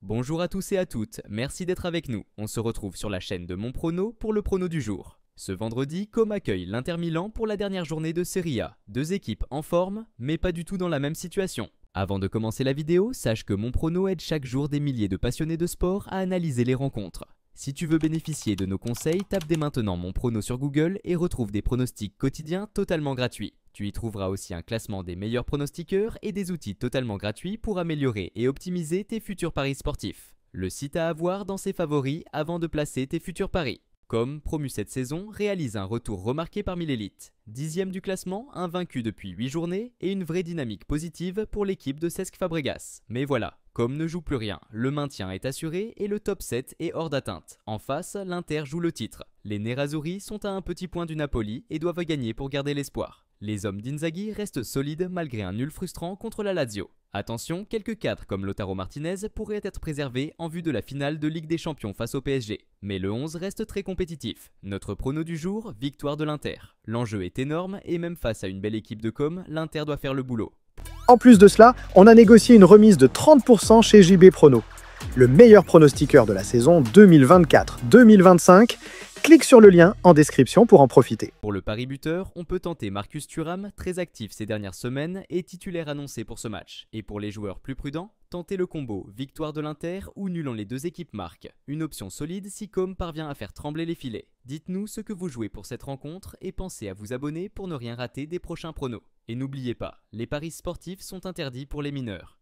Bonjour à tous et à toutes, merci d'être avec nous. On se retrouve sur la chaîne de Mon Prono pour le prono du jour. Ce vendredi, Com accueille l'Inter Milan pour la dernière journée de Serie A. Deux équipes en forme, mais pas du tout dans la même situation. Avant de commencer la vidéo, sache que Mon Prono aide chaque jour des milliers de passionnés de sport à analyser les rencontres. Si tu veux bénéficier de nos conseils, tape dès maintenant Mon Prono sur Google et retrouve des pronostics quotidiens totalement gratuits. Tu y trouveras aussi un classement des meilleurs pronostiqueurs et des outils totalement gratuits pour améliorer et optimiser tes futurs paris sportifs. Le site à avoir dans ses favoris avant de placer tes futurs paris. Com, promu cette saison, réalise un retour remarqué parmi l'élite. 10e du classement, invaincu depuis 8 journées et une vraie dynamique positive pour l'équipe de Cesc Fabregas. Mais voilà, Com ne joue plus rien, le maintien est assuré et le top 7 est hors d'atteinte. En face, l'Inter joue le titre. Les Nerazzurri sont à un petit point du Napoli et doivent gagner pour garder l'espoir. Les hommes d'Inzaghi restent solides malgré un nul frustrant contre la Lazio. Attention, quelques cadres comme Lautaro Martinez pourraient être préservés en vue de la finale de Ligue des Champions face au PSG. Mais le 11 reste très compétitif. Notre prono du jour, victoire de l'Inter. L'enjeu est énorme et même face à une belle équipe de com, l'Inter doit faire le boulot. En plus de cela, on a négocié une remise de 30% chez JB Prono, le meilleur pronostiqueur de la saison 2024-2025. Clique sur le lien en description pour en profiter. Pour le pari buteur, on peut tenter Marcus Thuram, très actif ces dernières semaines et titulaire annoncé pour ce match. Et pour les joueurs plus prudents, tentez le combo victoire de l'Inter ou nul en les deux équipes marquent. Une option solide si Com parvient à faire trembler les filets. Dites-nous ce que vous jouez pour cette rencontre et pensez à vous abonner pour ne rien rater des prochains pronos. Et n'oubliez pas, les paris sportifs sont interdits pour les mineurs.